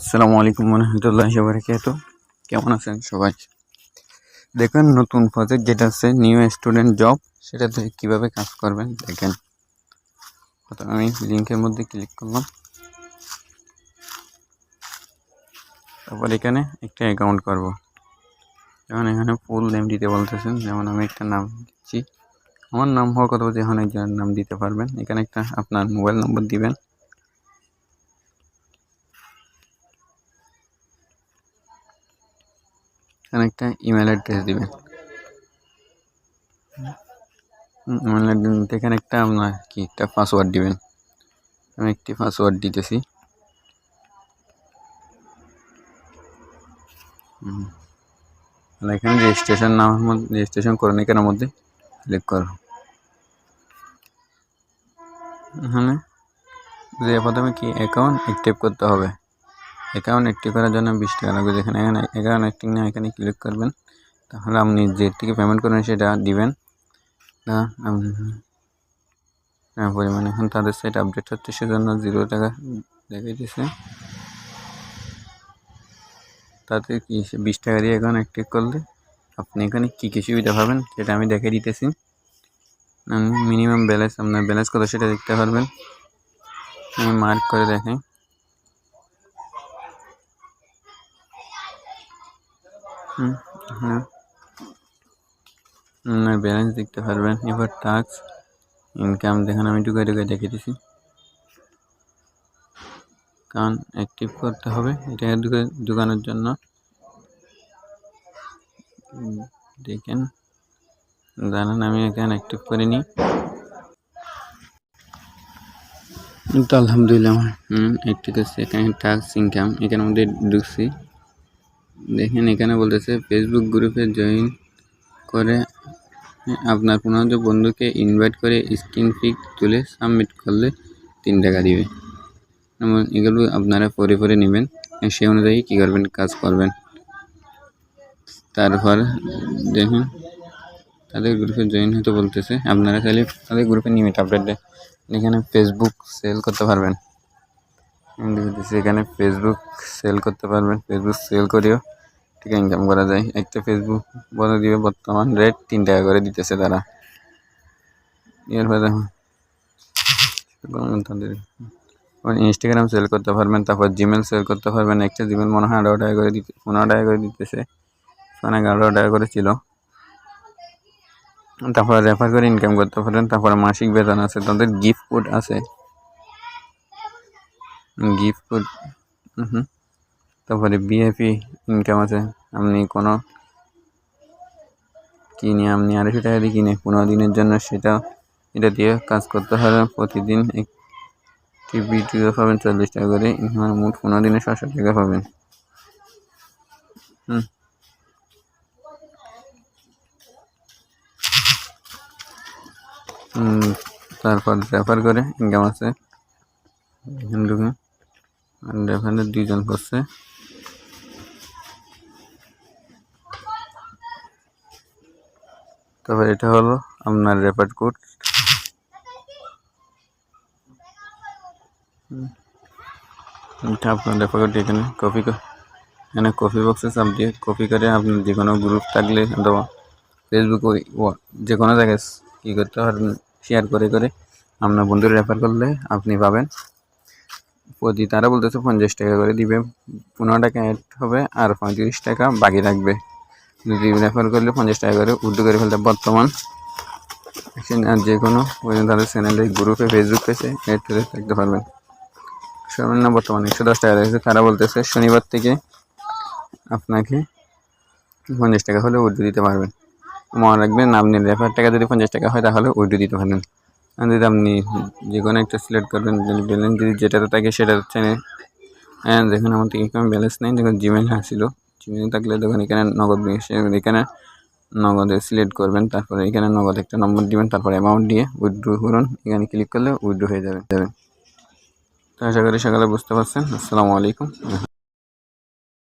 আসসালামু আলাইকুম রহমতুল্লাহি ওয়া বারাকাতুহু। কেমন আছেন সবাই? দেখেন নতুন প্রজেক্ট যেটা আছে নিউ স্টুডেন্ট জব, সেটাতে কিভাবে কাজ করবেন দেখেন। প্রথমে আমি লিংকের মধ্যে ক্লিক করলাম, তারপর এখানে একটা অ্যাকাউন্ট করব। যেমন এখানে ফুল নেম দিতে বলতেছেন, যেমন আমি একটা নাম দিচ্ছি, আমার নাম হওয়ার কথা বলছে, এখানে একজনের নাম দিতে পারবেন। এখানে একটা আপনার মোবাইল নম্বর দিবেন, এখানে একটা ইমেল অ্যাড্রেস দিবেন, এখানে একটা আপনার একটা পাসওয়ার্ড দিবেন। আমি একটি পাসওয়ার্ড দিতেছি। এখানে রেজিস্ট্রেশন নামের মধ্যে রেজিস্ট্রেশন করেন, এখানের মধ্যে ক্লিক করো। এখানে যে প্রথমে কি অ্যাকাউন্ট অ্যাক্টিভ করতে হবে, অ্যাকাউন্ট অ্যাক্টিভ করার জন্য 20 টাকা লাগবে। যেখানে এখানে অ্যাকাউন্ট অ্যাক্টিভ না, এখানে ক্লিক করবেন, তাহলে আপনি যে থেকে পেমেন্ট করবেন সেটা দিবেন। পরিমাণ এখন তাদের সাইট আপডেট হচ্ছে, সেজন্য 0 টাকা দেখাইতেছে। তাতে কি 20 টাকা দিয়ে অ্যাকাউন্ট অ্যাক্টিভ করলে আপনি এখানে কী কী সুবিধা পাবেন সেটা আমি দেখে দিতেছি। মিনিমাম ব্যালেন্স, আপনার ব্যালেন্স কত সেটা দেখতে পারবেন। আমি মার্ক করে দেখাই। ব্যালেন্স দেখতে পারবেন। এবার টাস্ক ইনকাম দেখেন, আমি ঢুকে দেখে দিছি। কারণ অ্যাক্টিভ করতে হবে, এটা ঢুকানোর জন্য দেখেন জানেন আমি এখানে অ্যাক্টিভ করিনি, কিন্তু আলহামদুলিল্লাহ আমার অ্যাক্টিভ আছে। এখানে টাস্ক ইনকাম, এখানের মধ্যে ঢুকছি। দেখেন এখানে বলতেছে ফেসবুক গ্রুপে জয়েন করে আপনার 15 বন্ধুকে ইনভাইট করে স্ক্রিন পিক তুলে সাবমিট করলে 3 টাকা দিবে। এগুলো আপনারা পরে নেবেন, সেই অনুযায়ী কী করবেন, কাজ করবেন। তারপর দেখুন তাদের গ্রুপে জয়েন হতে বলতেছে, আপনারা চাইলে তাদের গ্রুপে নিয়মিত আপডেট দেয়। এখানে ফেসবুক সেল করতে পারবেন, এখানে ফেসবুক সেল করতে পারবেন। ফেসবুক সেল করেও ঠিক ইনকাম করা যায়। একটা ফেসবুক বলে দিবে, বর্তমান রেট 3 টাকা করে দিতেছে তারা। এরপরে তাদের ইনস্টাগ্রাম সেল করতে পারবেন, তারপর জিমেল সেল করতে পারবেন। একটা জিমেল মনে হয় 18 টাকা করে 15 টাকা করে দিতেছে, অনেক 18 টাকা করে ছিল। তারপরে রেফার করে ইনকাম করতে পারেন। তারপরে মাসিক বেতন আছে, তাদের গিফট কোড আছে, গিফট কোড। তারপরে বিএপি ইনকাম আছে। আপনি কোনো কিনে, আপনি 250 টাকা দিয়ে কিনে 15 দিনের জন্য এটা দিয়ে কাজ করতে হবে। প্রতিদিন একটি ভিডিও পাবেন 40 টাকা করে, মোট 15 দিনে 700 টাকা পাবেন। তারপর রেফার করে ইনকাম আছে। রেফারে 2 জন করছে। তারপর এটা হলো আপনার রেফার কোড। আপনার রেফার কোড এখানে কপি বক্সে চাপ দিয়ে কপি করে আপনি যে কোনো গ্রুপ থাকলে অথবা ফেসবুক যে কোনো জায়গায় কী করতে পারবেন, শেয়ার করে আপনার বন্ধুরা রেফার করলে আপনি পাবেন। তারা বলতেছে 50 টাকা করে দিবে, 15 টাকা অ্যাড হবে আর 35 টাকা বাকি রাখবে। যদি রেফার করলে 50 টাকা করে উর্দু করে ফেলতে। বর্তমান আর যে কোনো তাদের চ্যানেলে গ্রুপে ফেসবুক পেজে অ্যাড করে থাকতে পারবেন। সর্বনিম্ন বর্তমানে 110 টাকা রয়েছে। তারা বলতেছে শনিবার থেকে আপনাকে 50 টাকা হলে উর্দু দিতে পারবেন। মনে রাখবেন, আপনি রেফার টাকা যদি 50 টাকা হয় তাহলে উর্দু দিতে পারবেন। আর যদি আপনি যে কোনো একটা সিলেক্ট করবেন, ব্যালেন্স যদি যেটাতে থাকে সেটা হচ্ছে দেখুন আমার থেকে এখানে ব্যালেন্স নেই। দেখুন জিমেল আসছিল, জিমেল থাকলে দেখুন এখানে নগদ, এখানে নগদে সিলেক্ট করবেন। তারপরে এখানে নগদ একটা নম্বর দিবেন, তারপরে অ্যামাউন্ট দিয়ে উইথড্র করুন। এখানে ক্লিক করলে উইথড্র হয়ে যাবে। তো আশা করি সকালে বুঝতে পারছেন। আসসালামু আলাইকুম।